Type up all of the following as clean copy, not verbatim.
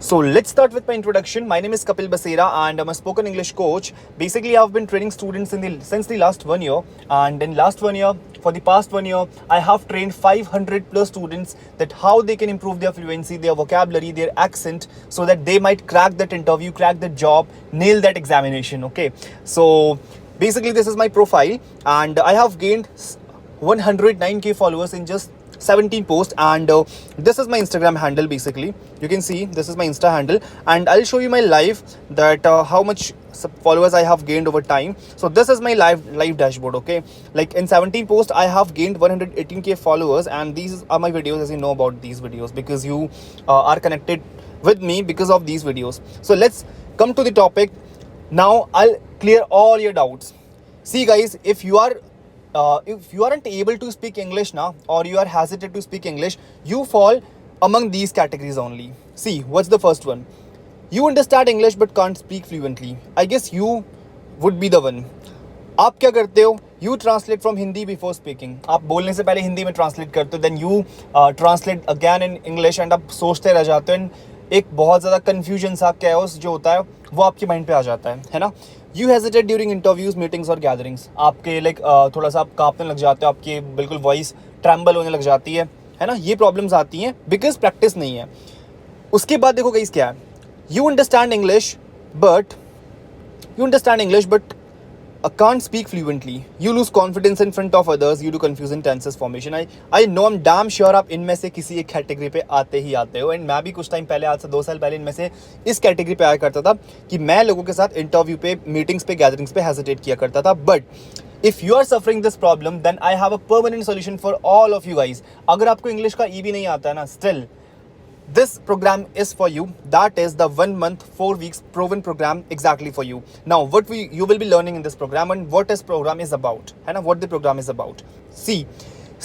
So let's start with my introduction. My name is Kapil Basera and I'm a spoken English coach. Basically, I've been training students since the last 1 year, and in last 1 year, for the past 1 year, I have trained 500 plus students that how they can improve their fluency, their vocabulary, their accent, so that they might crack that interview, crack that job, nail that examination. Okay, so basically this is my profile, and I have gained 109k followers in just 17 posts, and this is my Instagram handle. Basically you can see this is my Insta handle, and I'll show you my live that how much followers I have gained over time. So this is my live dashboard. Okay, like in 17 posts I have gained 118k followers, and these are my videos, as you know about these videos because you are connected with me because of these videos. So let's come to the topic now. I'll clear all your doubts. See guys, if you aren't able to speak English now, or you are hesitant to speak English, you fall among these categories only. See, what's the first one? You understand English but can't speak fluently. I guess you would be the one. आप क्या करते हो? You translate from Hindi before speaking. आप बोलने से पहले हिंदी में translate करते हो, then you translate again in English, and आप सोचते रह जाते हो, and एक बहुत ज़्यादा confusion सा chaos जो होता है वो आपके माइंड पे आ जाता है ना. You hesitate during interviews, meetings और gatherings. आपके थोड़ा सा आप कांपने लग जाते हो, आपकी बिल्कुल वॉइस ट्रैम्बल होने लग जाती है ना. ये प्रॉब्लम्स आती हैं बिकॉज प्रैक्टिस नहीं है. उसके बाद देखो गाइस क्या है. You understand English but can't speak fluently. You lose confidence in front of others. You do confusion tenses formation. I know, I'm damn sure आप इनमें से किसी एक कैटेगरी पे आते ही आते हो. एंड मैं भी कुछ टाइम पहले, आज से 2 साल पहले, इनमें से इस कैटेगरी पे आया करता था कि मैं लोगों के साथ इंटरव्यू पे, मीटिंग्स पे, गैदरिंग्स पे हेजिटेट किया करता था. But if you are suffering this problem, then I have a permanent solution for all of you guys. अगर आपको इंग्लिश का ई भी नहीं आता है ना, still this program is for you. That is the 1 month 4 weeks proven program exactly for you. Now what you will be learning in this program, and what this program is about, and what the program is about. See,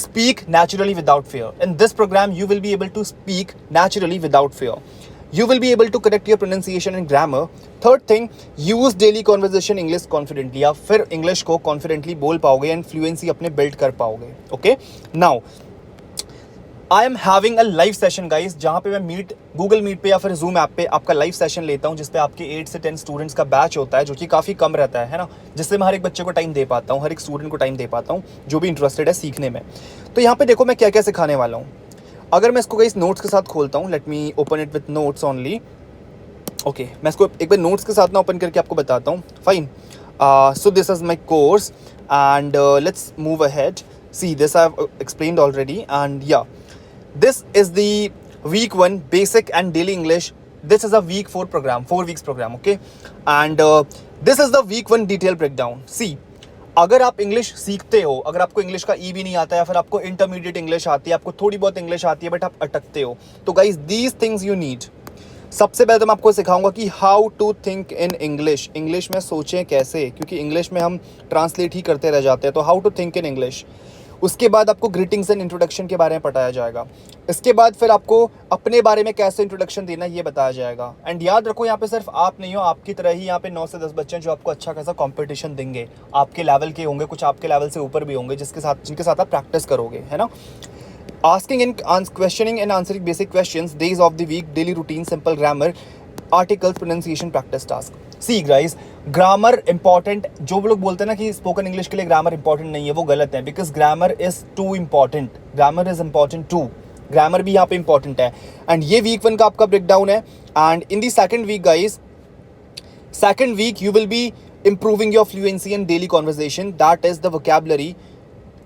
speak naturally without fear. In this program you will be able to speak naturally without fear. You will be able to correct your pronunciation and grammar. Third thing, use daily conversation English confidently. आप फिर English को confidently बोल पाओगे and fluency अपने build कर पाओगे. Okay, now I am having a live session guys, जहाँ पे मैं गूगल मीट पे या फिर जूम ऐप पे आपका लाइव सेशन लेता हूँ, जिसपे आपके 8 से 10 स्टूडेंट्स का बैच होता है, जो कि काफ़ी कम रहता है ना, जिससे मैं हर एक बच्चे को टाइम दे पाता हूँ, हर एक स्टूडेंट को टाइम दे पाता हूँ जो भी इंटरेस्टेड है सीखने में. तो यहाँ पे देखो मैं क्या क्या सिखाने वाला हूँ. अगर मैं इसको गाइस नोट्स के साथ खोलता हूँ, let me open it with notes only. Okay, मैं इसको एक बार नोट्स के साथ ना ओपन करके आपको बताता हूँ. Fine. So this is my course and let's move ahead. See this I have explained already, and या this is the week 1 basic and daily English. This is a week 4 program, 4 weeks program. Okay, and this is the week 1 detail breakdown. See, अगर आप English सीखते हो, अगर आपको English का ई भी नहीं आता है, या फिर आपको इंटरमीडिएट इंग्लिश आती है, आपको थोड़ी बहुत इंग्लिश आती है बट आप अटकते हो, तो guys these things you need. सबसे पहले तो मैं आपको सिखाऊंगा कि how to think in English. English में सोचें कैसे, क्योंकि इंग्लिश में हम ट्रांसलेट ही करते रह जाते हैं. तो how to think in English. उसके बाद आपको ग्रीटिंग्स एंड इंट्रोडक्शन के बारे में बताया जाएगा. इसके बाद फिर आपको अपने बारे में कैसे इंट्रोडक्शन देना ये बताया जाएगा. एंड याद रखो, यहाँ पे सिर्फ आप नहीं हो, आपकी तरह ही यहाँ पे 9 से 10 बच्चे हैं जो आपको अच्छा खासा कंपटीशन देंगे. आपके लेवल के होंगे, कुछ आपके लेवल से ऊपर भी होंगे, जिनके साथ आप प्रैक्टिस करोगे, है ना. Asking and questioning and answering basic questions, days of the week, daily routine, simple grammar, articles, pronunciation practice task. See guys, grammar important. जो लोग बोलते हैं ना कि स्पोकन इंग्लिश के लिए ग्रामर इंपॉर्टेंट नहीं है, वो गलत है. Because grammar is too important. Grammar is important too. ग्रामर भी यहाँ पे इंपॉर्टेंट है. एंड ये वीक 1 का आपका ब्रेकडाउन है. And in the second week guys, second week you will be improving your fluency and daily conversation. That is the vocabulary,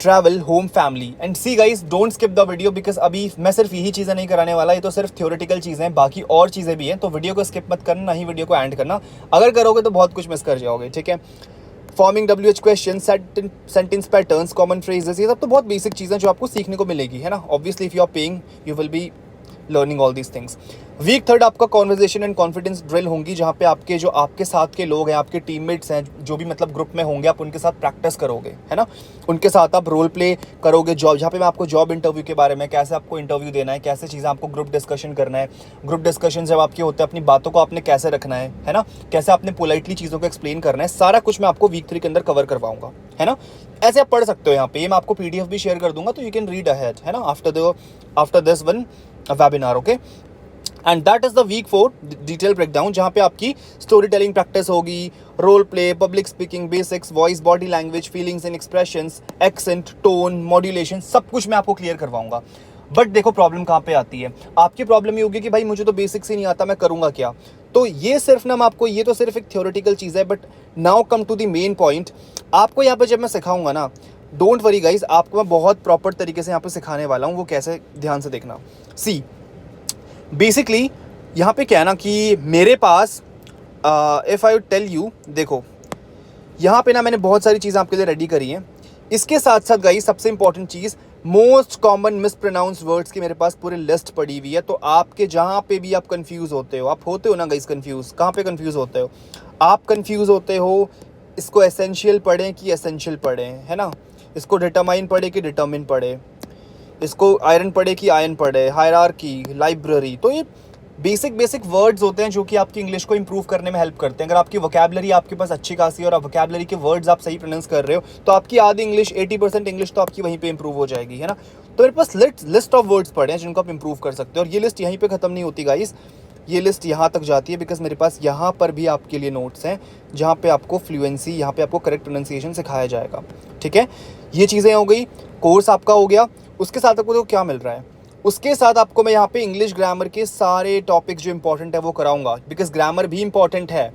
travel, home, family. And see guys, don't skip the video because अभी मैं सिर्फ यही चीज़ें नहीं कराने वाला. ये तो सिर्फ theoretical चीज़ें हैं, बाकी और चीज़ें भी हैं. तो वीडियो को स्किप मत करना, ना ही वीडियो को एंड करना. अगर करोगे तो बहुत कुछ मिस कर जाओगे. ठीक है. Forming WH question, sentence patterns, common phrases, ये सब तो बहुत बेसिक चीज़ें जो आपको सीखने को मिलेगी, है ना. Obviously if you are paying, you will be learning all these things. Week 3 आपका कॉन्वर्जेशन एंड कॉन्फिडेंस ड्रिल होंगी, जहाँ पे आपके जो आपके साथ के लोग हैं, आपके टीममेट्स हैं, जो भी मतलब ग्रुप में होंगे, आप उनके साथ प्रैक्टिस करोगे, है ना. उनके साथ आप रोल प्ले करोगे जॉब, जहाँ पे मैं आपको जॉब इंटरव्यू के बारे में, कैसे आपको इंटरव्यू देना है, कैसे चीज़ें आपको ग्रुप डिस्कशन करना है. ग्रुप डिस्कशन जब आपके होते हैं, अपनी बातों को आपने कैसे रखना है ना, कैसे आपने पोलाइटली चीज़ों को एक्सप्लेन करना है, सारा कुछ मैं आपको वीक 3 के अंदर कवर करवाऊंगा, है ना. ऐसे आप पढ़ सकते हो. यहाँ पे मैं आपको PDF भी शेयर कर दूंगा, तो यू कैन रीड अहेड, है ना, after this one webinar. Okay, and that is the week 4 detail breakdown, जहाँ पे आपकी स्टोरी टेलिंग प्रैक्टिस होगी, role play, public speaking basics, voice, body language, feelings and expressions, accent, tone, modulation, सब कुछ मैं आपको क्लियर करवाऊंगा। बट देखो प्रॉब्लम कहाँ पे आती है, आपकी प्रॉब्लम ये होगी कि भाई मुझे तो बेसिक्स ही नहीं आता, मैं करूँगा क्या। तो ये सिर्फ ना, मैं आपको, ये तो सिर्फ एक थियोरेटिकल चीज़ है, but now come to the main point. आपको यहाँ पर जब मैं सिखाऊंगा ना, डोंट वरी गाइज, आपको मैं बहुत प्रॉपर तरीके से यहाँ पर सिखाने वाला हूँ। वो कैसे, ध्यान से देखना। सी बेसिकली यहाँ पे क्या है ना कि मेरे पास इफ़ आई टेल यू, देखो यहाँ पे ना मैंने बहुत सारी चीज़ें आपके लिए रेडी करी हैं। इसके साथ साथ गाइस सबसे इंपॉर्टेंट चीज़, मोस्ट कॉमन मिसप्रोनाउंस वर्ड्स की मेरे पास पूरी लिस्ट पड़ी हुई है। तो आपके जहाँ पे भी आप कंफ्यूज होते हो, आप होते हो ना गाइस कंफ्यूज, कहाँ पे कंफ्यूज होते हो आप? कंफ्यूज होते हो इसको एसेंशियल पढ़ें कि एसेंशियल पढ़ें, है ना, इसको डिटरमाइन पढ़े कि डिटरमिन पढ़े, इसको आयरन पढ़े कि आयन पढ़े, हायरार्की, लाइब्रेरी। तो ये बेसिक वर्ड्स होते हैं जो कि आपकी इंग्लिश को इंप्रूव करने में हेल्प करते हैं। अगर आपकी वोकैबुलरी आपके पास अच्छी खासी है और आप वोकैबुलरी के वर्ड्स आप सही प्रोनाउंस कर रहे हो, तो आपकी आधी इंग्लिश, 80% इंग्लिश तो आपकी वहीं पे इंप्रूव हो जाएगी, है ना। तो मेरे पास लिस्ट ऑफ वर्ड्स पड़े हैं जिनको आप इंप्रूव कर सकते हो। और ये लिस्ट यहीं पे ख़त्म नहीं होती गाइस, ये लिस्ट यहाँ तक जाती है, बिकॉज मेरे पास यहाँ पर भी आपके लिए नोट्स हैं जहाँ पे आपको फ्लुएंसी, यहाँ पे आपको करेक्ट प्रोनाउंसिएशन सिखाया जाएगा, ठीक है। ये चीज़ें हो गई, कोर्स आपका हो गया। उसके साथ आपको क्या मिल रहा है, उसके साथ आपको मैं यहाँ पे इंग्लिश ग्रामर के सारे टॉपिक्स जो इंपॉर्टेंट है वो कराऊंगा, बिकॉज ग्रामर भी इंपॉर्टेंट है।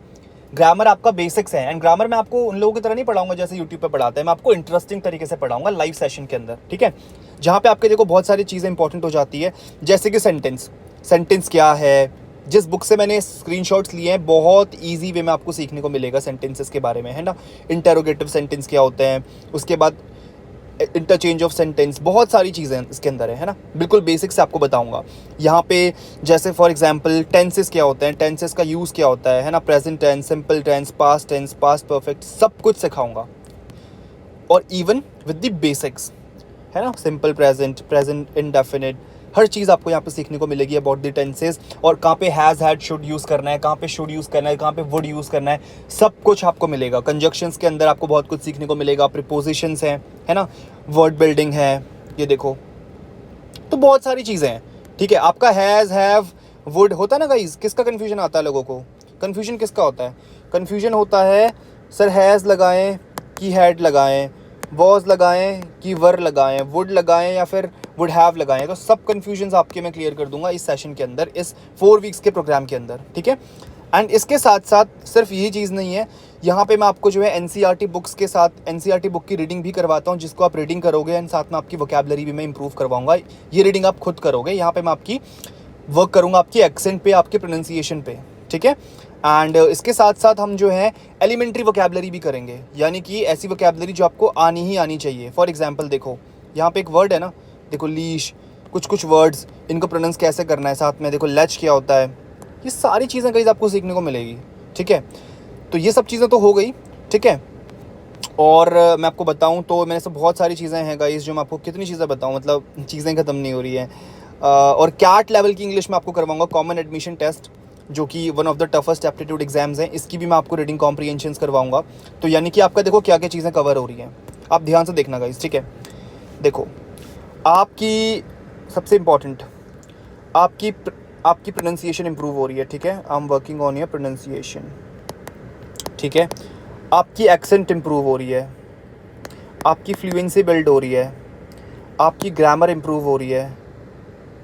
ग्रामर आपका बेसिक्स है, एंड ग्रामर मैं आपको उन लोगों की तरह नहीं पढ़ाऊंगा जैसे यूट्यूब पे पढ़ाते हैं। मैं आपको इंटरेस्टिंग तरीके से पढ़ाऊंगा लाइव सेशन के अंदर, ठीक है, जहाँ पे आपके देखो बहुत सारी चीज़ें इंपॉर्टेंट हो जाती है, जैसे कि सेंटेंस क्या है। जिस बुक से मैंने स्क्रीनशॉट्स लिए हैं, बहुत इजी वे में आपको सीखने को मिलेगा सेंटेंसेस के बारे में, है ना। इंटरोगेटिव सेंटेंस क्या होते हैं, उसके बाद इंटरचेंज ऑफ सेंटेंस, बहुत सारी चीज़ें इसके अंदर है ना। बिल्कुल बेसिक से आपको बताऊंगा यहाँ पे। जैसे फॉर एग्जांपल टेंसेस क्या होते हैं, टेंसेस का यूज़ क्या होता है ना, present tense, simple tense, past perfect, सब कुछ सिखाऊंगा। और इवन विद द बेसिक्स, है ना, सिंपल प्रेजेंट, प्रेजेंट इंडेफिनिट, हर चीज़ आपको यहाँ पे सीखने को मिलेगी अबाउट द टेंसेस। और कहाँ पे हैज़, हैड, शुड यूज़ करना है, कहाँ पे शुड यूज़ करना है, कहाँ पे वुड यूज़ करना है, सब कुछ आपको मिलेगा। कंजक्शंस के अंदर आपको बहुत कुछ सीखने को मिलेगा, प्रीपोजिशंस हैं, है ना, वर्ड बिल्डिंग है, ये देखो। तो बहुत सारी चीज़ें हैं, ठीक है। आपका हैज़, हैव, वुड होता है ना गाइस, किसका कन्फ्यूजन आता है लोगों को? कन्फ्यूजन किसका होता है? कन्फ्यूजन होता है सर हैज़ लगाएं कि हैड लगाएं, वॉज लगाएं कि वर लगाएं, वुड लगाएं या फिर वुड हैव लगाएं। तो सब कन्फ्यूजन्स आपके मैं क्लियर कर दूंगा इस सेशन के अंदर, इस 4 वीक्स के प्रोग्राम के अंदर, ठीक है। एंड इसके साथ साथ सिर्फ यही चीज़ नहीं है, यहाँ पे मैं आपको जो है एनसीईआरटी बुक्स के साथ एनसीईआरटी बुक की रीडिंग भी करवाता हूँ, जिसको आप रीडिंग करोगे एंड साथ में आपकी वोकैबुलरी भी मैं इंप्रूव करवाऊंगा। ये रीडिंग आप खुद करोगे, यहाँ पे मैं आपकी वर्क करूँगा आपकी एक्सेंट पे, आपके प्रोनाउंसिएशन पे, ठीक है। एंड इसके साथ साथ हम जो है एलिमेंट्री वोकैबुलरी भी करेंगे, यानी कि ऐसी वोकैबुलरी जो आपको आनी ही आनी चाहिए। फॉर एग्जांपल देखो यहाँ पे एक वर्ड है ना, देखो लीश, कुछ वर्ड्स, इनको प्रोनाउंस कैसे करना है, साथ में देखो लेच क्या होता है, ये सारी चीज़ें कहीं आपको सीखने को मिलेगी, ठीक है। तो ये सब चीज़ें तो हो गई, ठीक है। और मैं आपको बताऊं तो मेरे से बहुत सारी चीज़ें हैं गाइस, जो मैं आपको कितनी चीज़ें बताऊं, मतलब चीज़ें ख़त्म नहीं हो रही हैं। और कैट लेवल की इंग्लिश में आपको करवाऊंगा, कॉमन एडमिशन टेस्ट, जो कि one of the toughest aptitude exams हैं, इसकी भी मैं आपको रीडिंग कॉम्प्रीहेंशंस करवाऊंगा। तो यानी कि आपका देखो क्या क्या चीज़ें कवर हो रही हैं, आप ध्यान से देखना गाइस, ठीक है। देखो आपकी सबसे इम्पॉर्टेंट, आपकी प्रोनाउंसिएशन इंप्रूव हो रही है, ठीक है। I am working on your pronunciation, ठीक है। आपकी एक्सेंट इंप्रूव हो रही है, आपकी फ्लुएंसी बिल्ड हो रही है, आपकी ग्रामर इंप्रूव हो रही है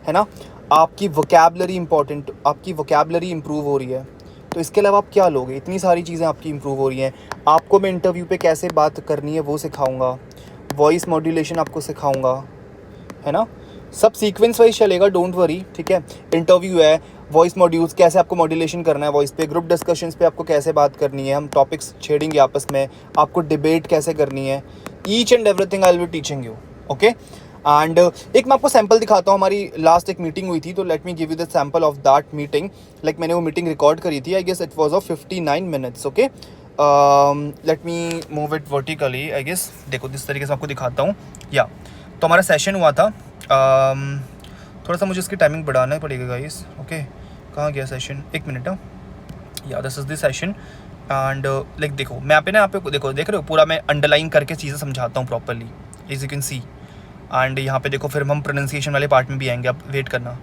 ना। आपकी वोकैबुलरी इंपॉर्टेंट, आपकी वोकैबुलरी इंप्रूव हो रही है। तो इसके अलावा आप क्या लोगे, इतनी सारी चीज़ें आपकी इंप्रूव हो रही हैं। आपको मैं इंटरव्यू पे कैसे बात करनी है वो सिखाऊंगा, वॉइस मॉड्यूलेशन आपको सिखाऊंगा, है ना। सब सीक्वेंस वाइज चलेगा, डोंट वरी, ठीक है। इंटरव्यू है, वॉइस मॉड्यूल्स, कैसे आपको मॉड्यूलेशन करना है वॉइस पे, ग्रुप डिस्कशंस पे आपको कैसे बात करनी है, हम टॉपिक्स छेड़ेंगे आपस में, आपको डिबेट कैसे करनी है, each and everything I will be teaching you, okay. And एक मैं आपको सैम्पल दिखाता हूँ, हमारी लास्ट एक मीटिंग हुई थी, तो let me give you the sample of that meeting. Like मैंने वो मीटिंग रिकॉर्ड करी थी, I guess it was of 59 minutes, okay. Let me move it vertically, I guess. देखो जिस तरीके से आपको दिखाता हूँ, या तो हमारा सेशन हुआ था, थोड़ा सा मुझे इसकी टाइमिंग बढ़ाना पड़ेगा गाइस, ओके। कहाँ गया सेशन, एक मिनट, या this is the session. And like देखो मैं यहाँ पे देखो, देख रहे हो पूरा मैं अंडरलाइन करके चीज़ें समझाता हूँ properly, as you can see. And यहाँ पे देखो फिर हम प्रोनाउंसिएशन वाले पार्ट में भी आएंगे, आप वेट करना।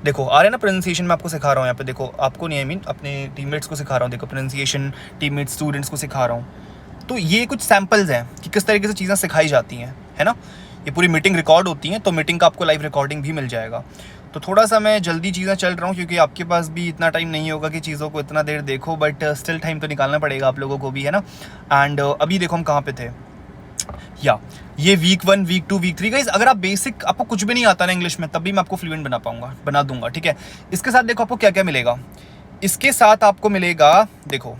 देखो आ रहा है ना प्रोनाउंसिएशन, मैं आपको सिखा रहा हूँ यहाँ पे, देखो आपको नहीं, आई मीन अपने टीममेट्स को सिखा रहा हूँ, देखो प्रोनाउंसिएशन टीममेट्स स्टूडेंट्स को सिखा रहा हूँ। तो ये कुछ सैम्पल्स हैं कि किस तरीके से चीज़ें सिखाई जाती हैं, है ना। ये पूरी मीटिंग रिकॉर्ड होती हैं, तो मीटिंग का आपको लाइव रिकॉर्डिंग भी मिल जाएगा। तो थोड़ा सा मैं जल्दी चीज़ें चल रहा हूँ क्योंकि आपके पास भी इतना टाइम नहीं होगा कि चीज़ों को इतना देर देखो, बट स्टिल टाइम तो निकालना पड़ेगा आप लोगों को भी, है ना। एंड अभी देखो हम कहाँ पे थे, या ये वीक 1 वीक 2 वीक 3 गाइस। अगर आप बेसिक, आपको कुछ भी नहीं आता ना इंग्लिश में, तब भी मैं आपको फ्लुएंट बना दूंगा, ठीक है। इसके साथ देखो आपको क्या क्या मिलेगा। इसके साथ आपको मिलेगा, देखो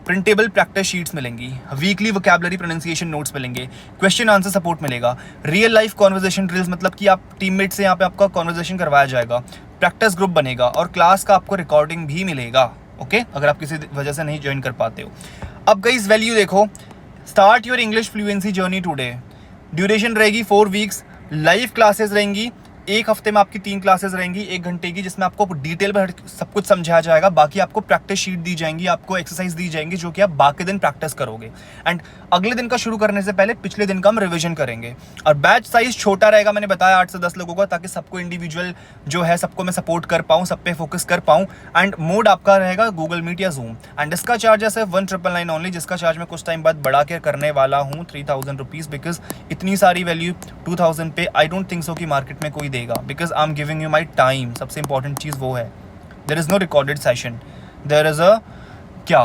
प्रिंटेबल प्रैक्टिस शीट्स मिलेंगी, वीकली वोकैबुलरी प्रोनाउंसिएशन नोट्स मिलेंगे, क्वेश्चन आंसर सपोर्ट मिलेगा, रियल लाइफ कॉन्वर्जेशन ड्रिल्स, मतलब कि आप टीममेट से यहाँ पे आपका कॉन्वर्जेशन करवाया जाएगा, प्रैक्टिस ग्रुप बनेगा और क्लास का आपको रिकॉर्डिंग भी मिलेगा, ओके, अगर आप किसी वजह से नहीं ज्वाइन कर पाते हो। अब गाइस वैल्यू देखो, start your English fluency journey today. Duration रहेगी 4 वीक्स, लाइव क्लासेस रहेंगी, एक हफ्ते में आपकी 3 क्लासेस रहेंगी 1 घंटे की, जिसमें आपको डिटेल में सब कुछ समझाया जाएगा। बाकी आपको प्रैक्टिस शीट दी जाएंगी, आपको एक्सरसाइज दी जाएंगी जो कि आप बाकी दिन प्रैक्टिस करोगे। एंड अगले दिन का शुरू करने से पहले पिछले दिन का हम रिविजन करेंगे। और बैच साइज छोटा रहेगा, मैंने बताया 8 से 10 लोगों का, ताकि सबको इंडिविजुअल जो है सबको मैं सपोर्ट कर पाऊँ, सब पे फोकस कर पाऊँ। एंड मोड आपका रहेगा गूगल मीट या जूम। एंड इसका चार्ज है सिर्फ 1999 ओनली, जिसका चार्ज मैं कुछ टाइम बाद बढ़ा के करने वाला हूँ 3000 रुपीज़, बिकॉज इतनी सारी वैल्यू 2000 पे आई डोंट थिंक सो कि मार्केट में कोई देगा, because I am giving you my time. सबसे इंपॉर्टेंट चीज़ वो है, there is no recorded session, there is a क्या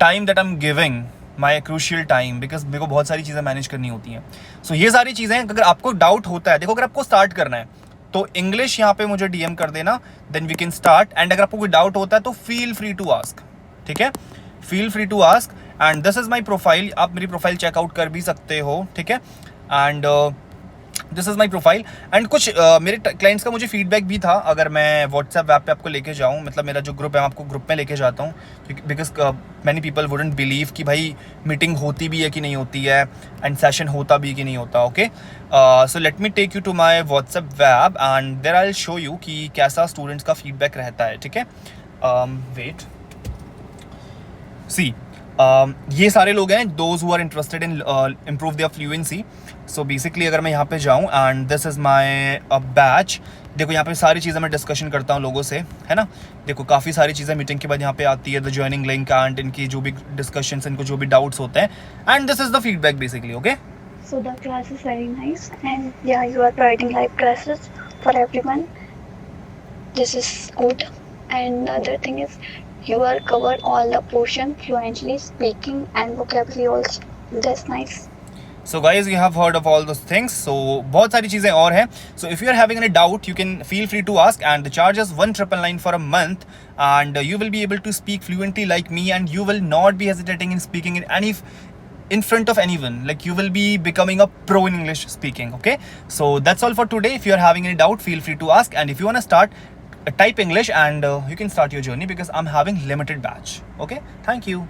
time that I am giving my crucial time, because मेरे को बहुत सारी चीज़ें मैनेज करनी होती हैं। सो ये सारी चीज़ें, अगर आपको डाउट होता है, देखो अगर आपको स्टार्ट करना है तो इंग्लिश यहाँ पे मुझे डीएम कर देना, then we can start. And अगर आपको कोई डाउट होता है तो फील फ्री टू आस्क, ठीक है, feel free to ask. And this is my profile, आप मेरी प्रोफाइल चेकआउट कर भी सकते हो, ठीक है। And this is my profile. And कुछ मेरे क्लाइंट्स का मुझे फीडबैक भी था, अगर मैं व्हाट्सएप ऐप पे आपको लेके जाऊँ, मतलब मेरा जो ग्रुप है, मैं आपको ग्रुप में लेके जाता हूँ, because many people wouldn't believe कि भाई मीटिंग होती भी है कि नहीं होती है, एंड सेशन होता भी कि नहीं होता, okay. So let me take you to my WhatsApp web and there I will show you कि कैसा स्टूडेंट्स का फीडबैक रहता है, ठीक है। वेट, सी ये सारे लोग हैं those who are interested in improve their fluency. So basically अगर मैं यहाँ पे जाऊँ, and this is my batch, देखो यहाँ पे सारी चीज़ें मैं डिस्कशन करता हूँ लोगों से, है ना। देखो काफ़ी सारी चीज़ें मीटिंग के बाद यहाँ पे आती है, द ज्वाइनिंग लिंक एंड इनकी जो भी डिस्कशंस, इनको जो भी डाउट्स होते हैं, and this is the feedback basically, okay. So the class is very nice, and yeah, you are providing live classes for everyone. This is good. And the other thing is, you are covered all the portion fluently, speaking and vocabulary also. That's nice. So guys, you have heard of all those things. So बहुत सारी चीज़ें और हैं. So if you are having any doubt, you can feel free to ask. And the charge is 1999 for a month, and you will be able to speak fluently like me, and you will not be hesitating in speaking in front of anyone. Like you will be becoming a pro in English speaking, okay. So that's all for today. If you are having any doubt, feel free to ask. And if you want to start, type English and you can start your journey, because I'm having limited batch, okay. Thank you.